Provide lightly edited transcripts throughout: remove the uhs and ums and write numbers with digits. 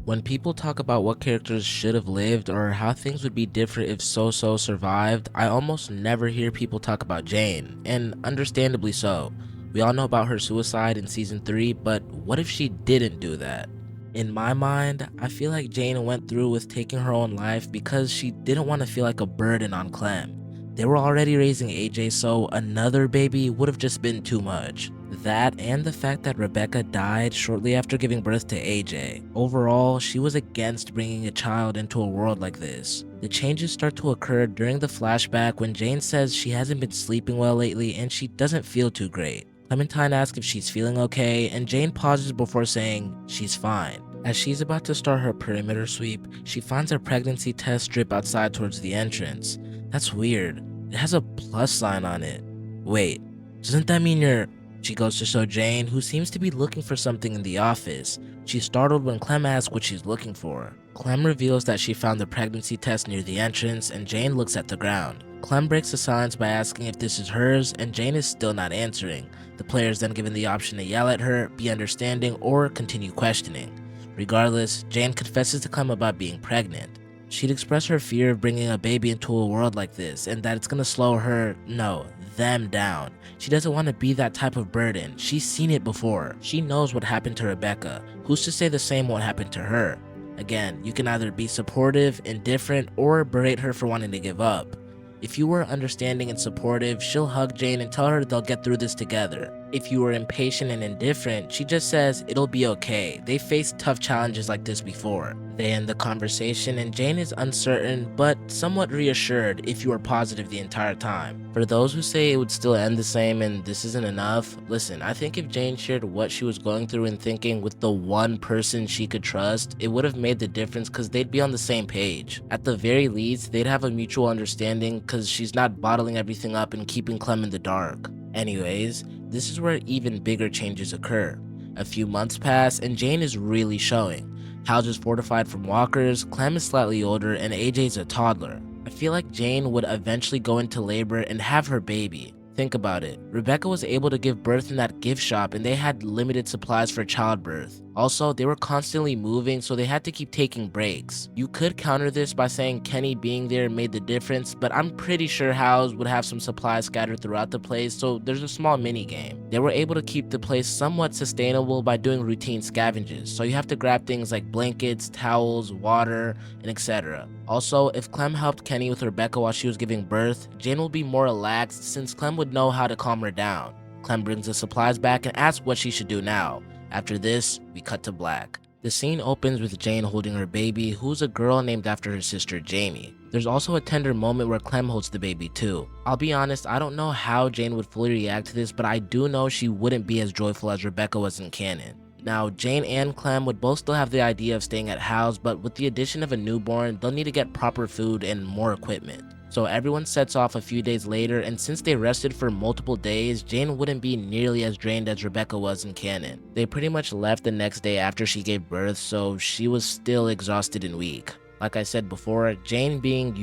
When people talk about what characters should have lived or how things would be different if So-So survived, I almost never hear people talk about Jane, and understandably so. We all know about her suicide in season 3, but what if she didn't do that? In my mind, I feel like Jane went through with taking her own life because she didn't want to feel like a burden on Clem. They were already raising AJ, so another baby would have just been too much. That and the fact that Rebecca died shortly after giving birth to AJ. Overall, she was against bringing a child into a world like this. The changes start to occur during the flashback when Jane says she hasn't been sleeping well lately and she doesn't feel too great. Clementine asks if she's feeling okay, and Jane pauses before saying she's fine. As she's about to start her perimeter sweep, she finds a pregnancy test strip outside towards the entrance. That's weird. It has a plus sign on it. Wait, doesn't that mean you're... She goes to show Jane, who seems to be looking for something in the office. She's startled when Clem asks what she's looking for. Clem reveals that she found the pregnancy test near the entrance, and Jane looks at the ground. Clem breaks the silence by asking if this is hers, and Jane is still not answering. The player is then given the option to yell at her, be understanding, or continue questioning. Regardless, Jane confesses to Clem about being pregnant. She'd expressed her fear of bringing a baby into a world like this, and that it's gonna slow her, no, them down. She doesn't want to be that type of burden. She's seen it before. She knows what happened to Rebecca. Who's to say the same won't happen to her? Again, you can either be supportive, indifferent, or berate her for wanting to give up. If you were understanding and supportive, she'll hug Jane and tell her they'll get through this together. If you were impatient and indifferent, she just says it'll be okay. They faced tough challenges like this before. They end the conversation and Jane is uncertain but somewhat reassured if you are positive the entire time. For those who say it would still end the same and this isn't enough, listen, I think if Jane shared what she was going through and thinking with the one person she could trust, it would have made the difference because they'd be on the same page. At the very least, they'd have a mutual understanding because she's not bottling everything up and keeping Clem in the dark. Anyways, this is where even bigger changes occur. A few months pass and Jane is really showing. House is fortified from walkers, Clem is slightly older, and AJ's a toddler. I feel like Jane would eventually go into labor and have her baby. Think about it. Rebecca was able to give birth in that gift shop and they had limited supplies for childbirth. Also, they were constantly moving, so they had to keep taking breaks. You could counter this by saying Kenny being there made the difference, but I'm pretty sure House would have some supplies scattered throughout the place, so there's a small mini game. They were able to keep the place somewhat sustainable by doing routine scavenges, so you have to grab things like blankets, towels, water, and etc. Also, if Clem helped Kenny with Rebecca while she was giving birth, Jane will be more relaxed since Clem would know how to calm her down. Clem brings the supplies back and asks what she should do now. After this, we cut to black. The scene opens with Jane holding her baby, who's a girl named after her sister Jamie. There's also a tender moment where Clem holds the baby too. I'll be honest, I don't know how Jane would fully react to this, but I do know she wouldn't be as joyful as Rebecca was in canon. Now, Jane and Clem would both still have the idea of staying at House, but with the addition of a newborn, they'll need to get proper food and more equipment. So everyone sets off a few days later, and since they rested for multiple days, Jane wouldn't be nearly as drained as Rebecca was in canon. They pretty much left the next day after she gave birth, so she was still exhausted and weak. Like I said before, Jane being,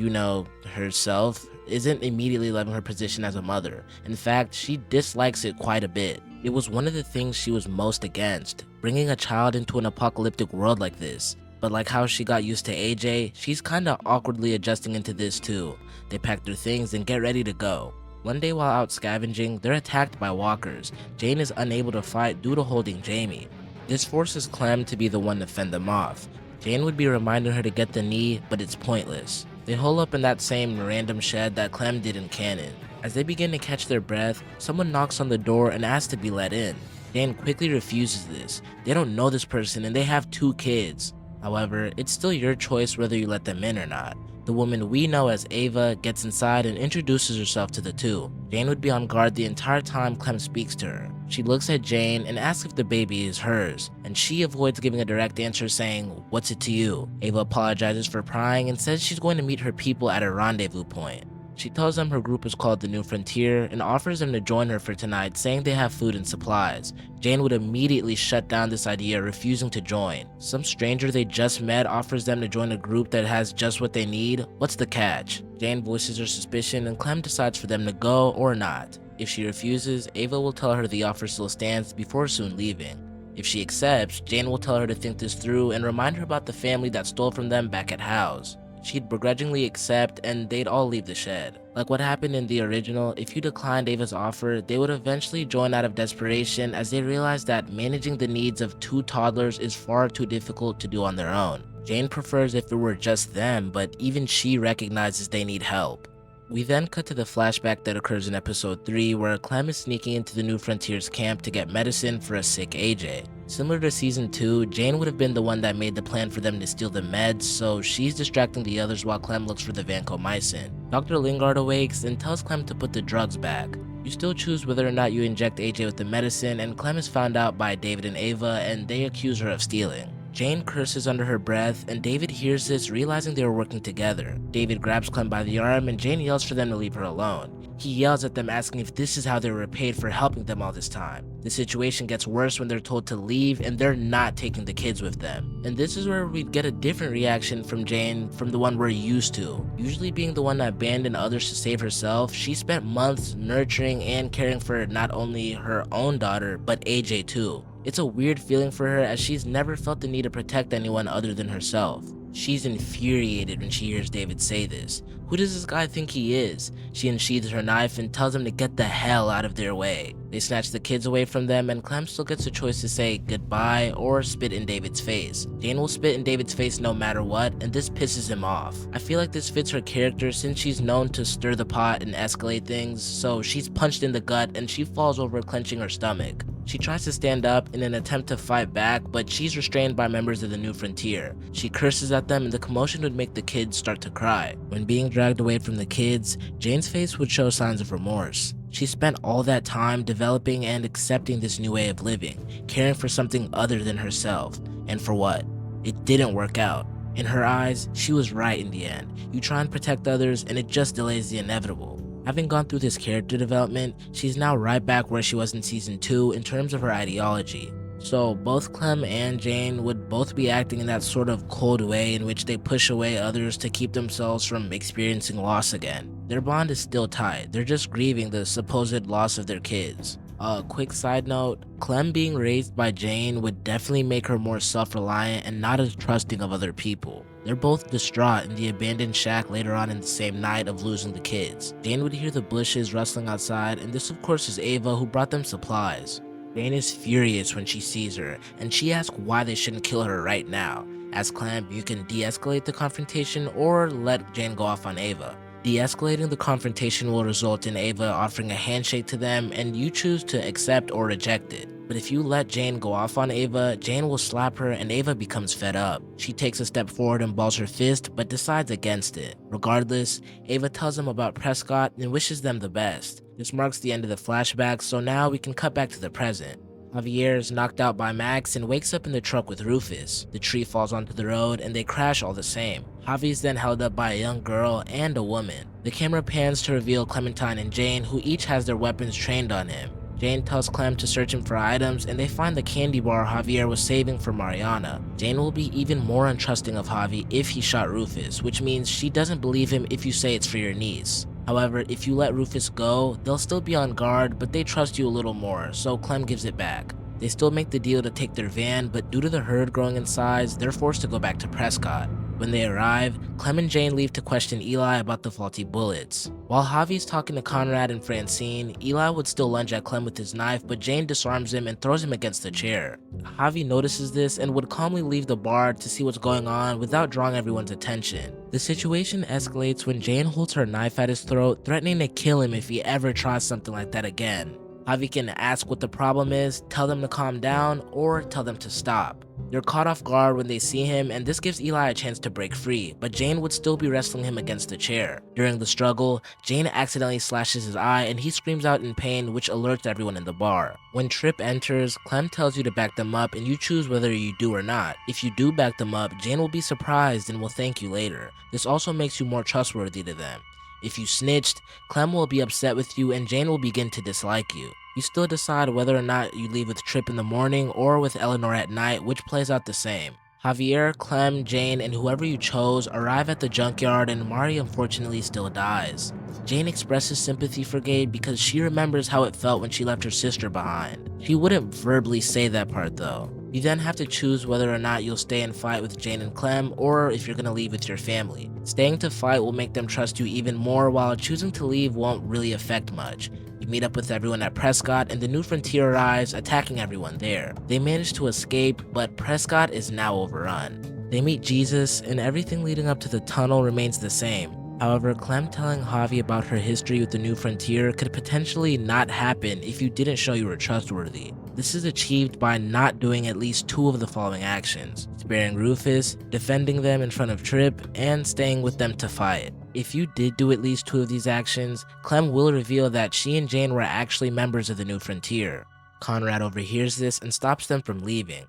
herself, isn't immediately loving her position as a mother. In fact, she dislikes it quite a bit. It was one of the things she was most against, bringing a child into an apocalyptic world like this. But like how she got used to AJ, she's kinda awkwardly adjusting into this too. They pack their things and get ready to go. One day while out scavenging, they're attacked by walkers. Jane is unable to fight due to holding Jamie. This forces Clem to be the one to fend them off. Jane would be reminding her to get the knee, but it's pointless. They hole up in that same random shed that Clem did in canon. As they begin to catch their breath, someone knocks on the door and asks to be let in. Jane quickly refuses this. They don't know this person and they have 2 kids. However, it's still your choice whether you let them in or not. The woman we know as Ava gets inside and introduces herself to the two. Jane would be on guard the entire time Clem speaks to her. She looks at Jane and asks if the baby is hers, and she avoids giving a direct answer saying, "What's it to you?" Ava apologizes for prying and says she's going to meet her people at a rendezvous point. She tells them her group is called the New Frontier and offers them to join her for tonight, saying they have food and supplies. Jane would immediately shut down this idea, refusing to join. Some stranger they just met offers them to join a group that has just what they need. What's the catch? Jane voices her suspicion and Clem decides for them to go or not. If she refuses, Ava will tell her the offer still stands before soon leaving. If she accepts, Jane will tell her to think this through and remind her about the family that stole from them back at Howe's. She'd begrudgingly accept, and they'd all leave the shed. Like what happened in the original, if you declined Ava's offer, they would eventually join out of desperation as they realized that managing the needs of two toddlers is far too difficult to do on their own. Jane prefers if it were just them, but even she recognizes they need help. We then cut to the flashback that occurs in episode 3 where Clem is sneaking into the New Frontiers camp to get medicine for a sick AJ. Similar to season 2, Jane would have been the one that made the plan for them to steal the meds, so she's distracting the others while Clem looks for the vancomycin. Dr. Lingard awakes and tells Clem to put the drugs back. You still choose whether or not you inject AJ with the medicine, and Clem is found out by David and Ava and they accuse her of stealing. Jane curses under her breath, and David hears this, realizing they were working together. David grabs Clem by the arm, and Jane yells for them to leave her alone. He yells at them, asking if this is how they were repaid for helping them all this time. The situation gets worse when they're told to leave, and they're not taking the kids with them. And this is where we'd get a different reaction from Jane from the one we're used to. Usually being the one that abandoned others to save herself, she spent months nurturing and caring for not only her own daughter, but AJ too. It's a weird feeling for her as she's never felt the need to protect anyone other than herself. She's infuriated when she hears David say this. Who does this guy think he is? She unsheathes her knife and tells him to get the hell out of their way. They snatch the kids away from them, and Clem still gets a choice to say goodbye or spit in David's face. Jane will spit in David's face no matter what, and this pisses him off. I feel like this fits her character since she's known to stir the pot and escalate things, so she's punched in the gut and she falls over clenching her stomach. She tries to stand up in an attempt to fight back, but she's restrained by members of the New Frontier. She curses at them, and the commotion would make the kids start to cry. When being dragged away from the kids, Jane's face would show signs of remorse. She spent all that time developing and accepting this new way of living, caring for something other than herself. And for what? It didn't work out. In her eyes, she was right in the end. You try and protect others, and it just delays the inevitable. Having gone through this character development, she's now right back where she was in season 2 in terms of her ideology. So both Clem and Jane would both be acting in that sort of cold way in which they push away others to keep themselves from experiencing loss again. Their bond is still tight, they're just grieving the supposed loss of their kids. A quick side note, Clem being raised by Jane would definitely make her more self-reliant and not as trusting of other people. They're both distraught in the abandoned shack later on in the same night of losing the kids. Jane would hear the bushes rustling outside, and this of course is Ava, who brought them supplies. Jane is furious when she sees her, and she asks why they shouldn't kill her right now. As Clem, you can de-escalate the confrontation or let Jane go off on Ava. De-escalating the confrontation will result in Ava offering a handshake to them, and you choose to accept or reject it. But if you let Jane go off on Ava, Jane will slap her and Ava becomes fed up. She takes a step forward and balls her fist, but decides against it. Regardless, Ava tells them about Prescott and wishes them the best. This marks the end of the flashback, so now we can cut back to the present. Javier is knocked out by Max and wakes up in the truck with Rufus. The tree falls onto the road and they crash all the same. Javi is then held up by a young girl and a woman. The camera pans to reveal Clementine and Jane, who each has their weapons trained on him. Jane tells Clem to search him for items, and they find the candy bar Javier was saving for Mariana. Jane will be even more untrusting of Javi if he shot Rufus, which means she doesn't believe him if you say it's for your niece. However, if you let Rufus go, they'll still be on guard, but they trust you a little more, so Clem gives it back. They still make the deal to take their van, but due to the herd growing in size, they're forced to go back to Prescott. When they arrive, Clem and Jane leave to question Eli about the faulty bullets. While Javi's talking to Conrad and Francine, Eli would still lunge at Clem with his knife, but Jane disarms him and throws him against the chair. Javi notices this and would calmly leave the bar to see what's going on without drawing everyone's attention. The situation escalates when Jane holds her knife at his throat, threatening to kill him if he ever tries something like that again. Javi can ask what the problem is, tell them to calm down, or tell them to stop. They're caught off guard when they see him, and this gives Eli a chance to break free, but Jane would still be wrestling him against the chair. During the struggle, Jane accidentally slashes his eye and he screams out in pain, which alerts everyone in the bar. When Tripp enters, Clem tells you to back them up and you choose whether you do or not. If you do back them up, Jane will be surprised and will thank you later. This also makes you more trustworthy to them. If you snitched, Clem will be upset with you and Jane will begin to dislike you. You still decide whether or not you leave with Tripp in the morning or with Eleanor at night, which plays out the same. Javier, Clem, Jane, and whoever you chose arrive at the junkyard and Mari unfortunately still dies. Jane expresses sympathy for Gabe because she remembers how it felt when she left her sister behind. She wouldn't verbally say that part though. You then have to choose whether or not you'll stay and fight with Jane and Clem, or if you're gonna leave with your family. Staying to fight will make them trust you even more, while choosing to leave won't really affect much. You meet up with everyone at Prescott, and the New Frontier arrives, attacking everyone there. They manage to escape, but Prescott is now overrun. They meet Jesus, and everything leading up to the tunnel remains the same. However, Clem telling Javi about her history with the New Frontier could potentially not happen if you didn't show you were trustworthy. This is achieved by not doing at least 2 of the following actions: sparing Rufus, defending them in front of Trip, and staying with them to fight. If you did do at least 2 of these actions, Clem will reveal that she and Jane were actually members of the New Frontier. Conrad overhears this and stops them from leaving.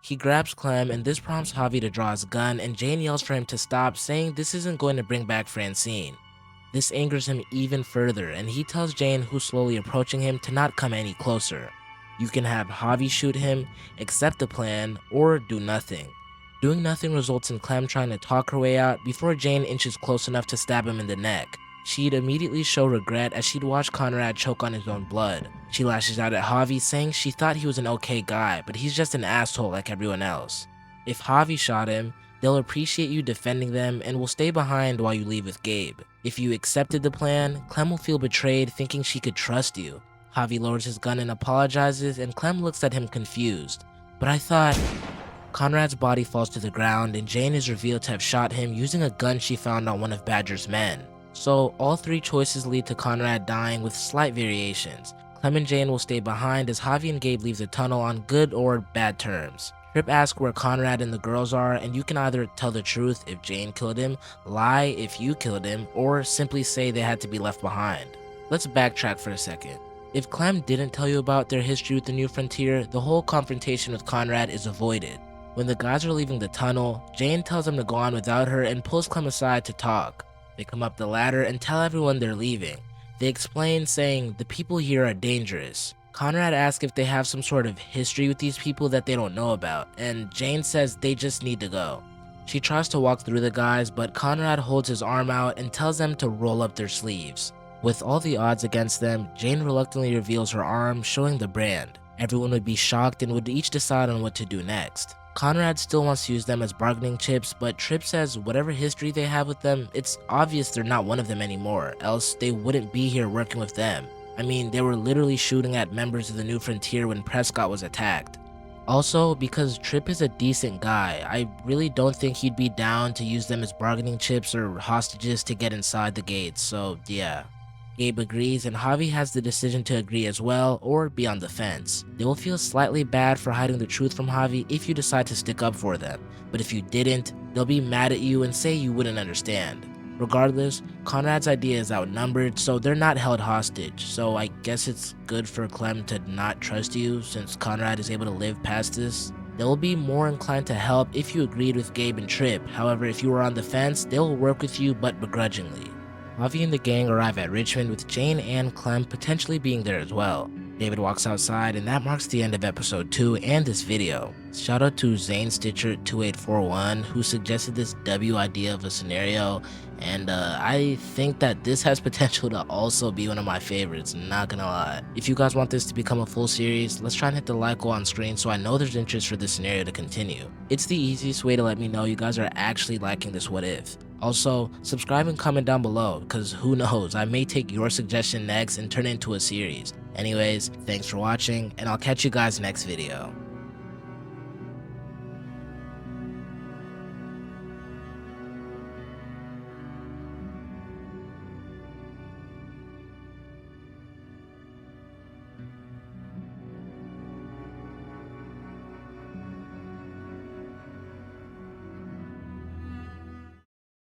He grabs Clem, and this prompts Javi to draw his gun, and Jane yells for him to stop, saying this isn't going to bring back Francine. This angers him even further, and he tells Jane, who's slowly approaching him, to not come any closer. You can have Javi shoot him, accept the plan, or do nothing. Doing nothing results in Clem trying to talk her way out before Jane inches close enough to stab him in the neck. She'd immediately show regret as she'd watched Conrad choke on his own blood. She lashes out at Javi, saying she thought he was an okay guy, but he's just an asshole like everyone else. If Javi shot him, they'll appreciate you defending them and will stay behind while you leave with Gabe. If you accepted the plan, Clem will feel betrayed, thinking she could trust you. Javi lowers his gun and apologizes, and Clem looks at him confused. But I thought... Conrad's body falls to the ground, and Jane is revealed to have shot him using a gun she found on one of Badger's men. So all 3 choices lead to Conrad dying with slight variations. Clem and Jane will stay behind as Javi and Gabe leave the tunnel on good or bad terms. Trip asks where Conrad and the girls are, and you can either tell the truth if Jane killed him, lie if you killed him, or simply say they had to be left behind. Let's backtrack for a second. If Clem didn't tell you about their history with the New Frontier, the whole confrontation with Conrad is avoided. When the guys are leaving the tunnel, Jane tells them to go on without her and pulls Clem aside to talk. They come up the ladder and tell everyone they're leaving. They explain, saying the people here are dangerous. Conrad asks if they have some sort of history with these people that they don't know about, and Jane says they just need to go. She tries to walk through the guys, but Conrad holds his arm out and tells them to roll up their sleeves. With all the odds against them, Jane reluctantly reveals her arm, showing the brand. Everyone would be shocked and would each decide on what to do next. Conrad still wants to use them as bargaining chips, but Trip says whatever history they have with them, it's obvious they're not one of them anymore, else they wouldn't be here working with them. I mean, they were literally shooting at members of the New Frontier when Prescott was attacked. Also, because Trip is a decent guy, I really don't think he'd be down to use them as bargaining chips or hostages to get inside the gates, so yeah. Gabe agrees, and Javi has the decision to agree as well, or be on the fence. They will feel slightly bad for hiding the truth from Javi if you decide to stick up for them, but if you didn't, they'll be mad at you and say you wouldn't understand. Regardless, Conrad's idea is outnumbered, so they're not held hostage, so I guess it's good for Clem to not trust you since Conrad is able to live past this. They will be more inclined to help if you agreed with Gabe and Trip, however if you were on the fence, they will work with you but begrudgingly. Javi and the gang arrive at Richmond with Jane and Clem potentially being there as well. David walks outside, and that marks the end of episode 2 and this video. Shout out to Zane Stitcher 2841 who suggested this W idea of a scenario, and I think that this has potential to also be one of my favorites, not gonna lie. If you guys want this to become a full series, let's try and hit the like goal on screen so I know there's interest for this scenario to continue. It's the easiest way to let me know you guys are actually liking this what if. Also, subscribe and comment down below, because who knows, I may take your suggestion next and turn it into a series. Anyways, thanks for watching, and I'll catch you guys next video.